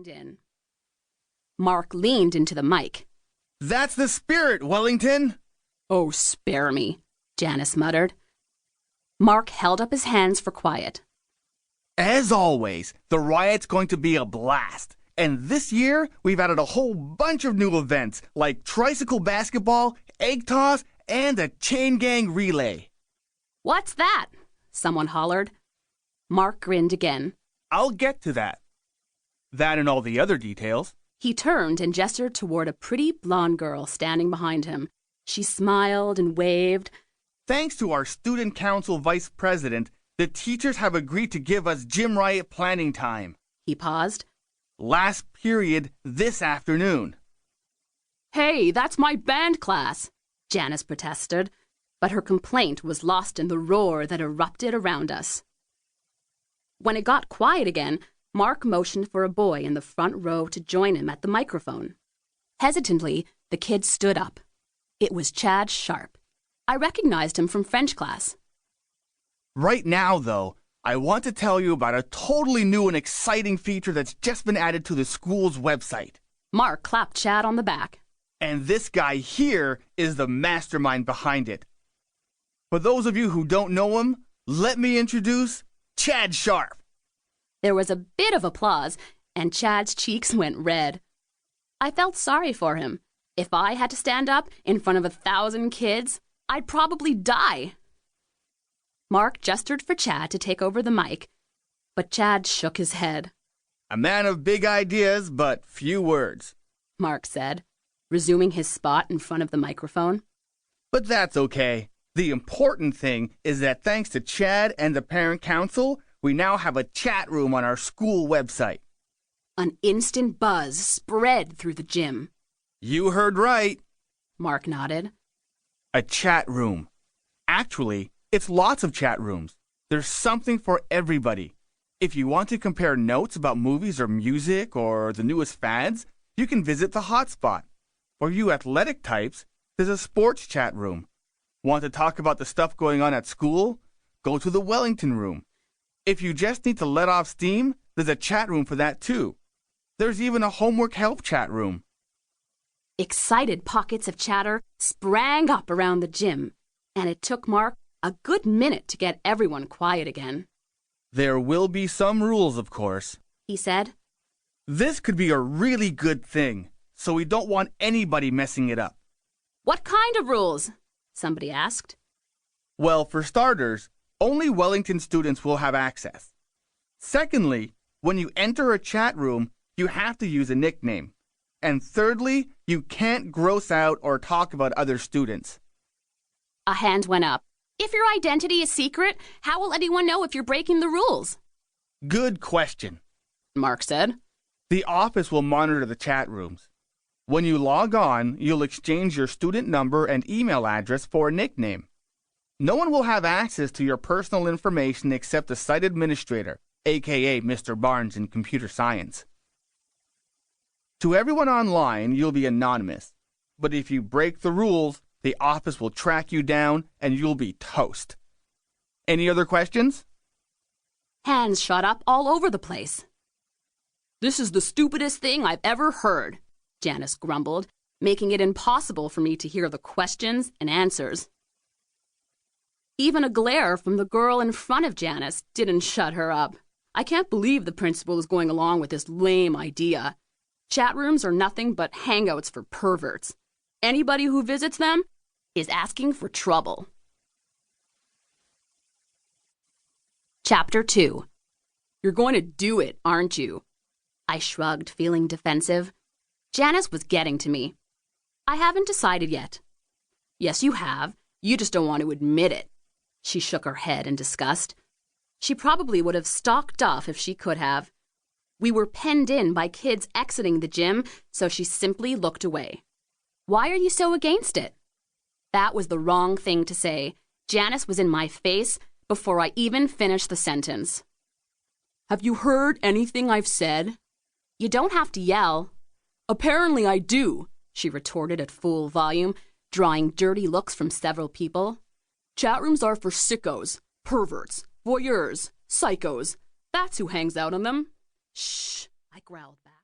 joined in. Mark leaned into the mic. That's the spirit, Wellington! Oh, spare me, Janice muttered. Mark held up his hands for quiet. As always, the riot's going to be a blast. And this year, we've added a whole bunch of new events, like tricycle basketball, egg toss, and a chain gang relay. What's that? Someone hollered. Mark grinned again. I'll get to that. That and all the other details. He turned and gestured toward a pretty blonde girl standing behind him. She smiled and waved. Thanks to our student council vice president, the teachers have agreed to give us gym riot planning time. He paused. Last period this afternoon. Hey, that's my band class, Janice protested, but her complaint was lost in the roar that erupted around us. When it got quiet again, Mark motioned for a boy in the front row to join him at the microphone. Hesitantly, the kid stood up. It was Chad Sharp. I recognized him from French class. Right now, though, I want to tell you about a totally new and exciting feature that's just been added to the school's website. Mark clapped Chad on the back. And this guy here is the mastermind behind it. For those of you who don't know him, let me introduce Chad Sharp. There was a bit of applause, and Chad's cheeks went red. I felt sorry for him. If I had to stand up in front of 1,000 kids, I'd probably die. Mark gestured for Chad to take over the mic, but Chad shook his head. A man of big ideas, but few words, Mark said, resuming his spot in front of the microphone. But that's okay. The important thing is that thanks to Chad and the parent council, we now have a chat room on our school website. An instant buzz spread through the gym. You heard right. Mark nodded. A chat room. Actually, it's lots of chat rooms. There's something for everybody. If you want to compare notes about movies or music or the newest fads, you can visit the hotspot. For you athletic types, there's a sports chat room. Want to talk about the stuff going on at school? Go to the Wellington room. If you just need to let off steam, there's a chat room for that too. There's even a homework help chat room. Excited pockets of chatter sprang up around the gym, and it took Mark a good minute to get everyone quiet again. There will be some rules, of course, he said. This could be a really good thing, so we don't want anybody messing it up. What kind of rules? Somebody asked. Well, for starters, only Wellington students will have access. Secondly, when you enter a chat room, you have to use a nickname. And thirdly, you can't gross out or talk about other students. A hand went up. If your identity is secret, how will anyone know if you're breaking the rules? Good question, Mark said. The office will monitor the chat rooms. When you log on, you'll exchange your student number and email address for a nickname. No one will have access to your personal information except the site administrator, aka Mr. Barnes in computer science. To everyone online, you'll be anonymous. But if you break the rules, the office will track you down and you'll be toast. Any other questions? Hands shot up all over the place. This is the stupidest thing I've ever heard, Janice grumbled, making it impossible for me to hear the questions and answers. Even a glare from the girl in front of Janice didn't shut her up. I can't believe the principal is going along with this lame idea. Chat rooms are nothing but hangouts for perverts. Anybody who visits them is asking for trouble. Chapter 2. You're going to do it, aren't you? I shrugged, feeling defensive. Janice was getting to me. I haven't decided yet. Yes, you have. You just don't want to admit it. She shook her head in disgust. She probably would have stalked off if she could have. We were penned in by kids exiting the gym, so she simply looked away. Why are you so against it? That was the wrong thing to say. Janice was in my face before I even finished the sentence. Have you heard anything I've said? You don't have to yell. Apparently I do, she retorted at full volume, drawing dirty looks from several people. Chat rooms are for sickos, perverts, voyeurs, psychos. That's who hangs out in them. Shh, I growled.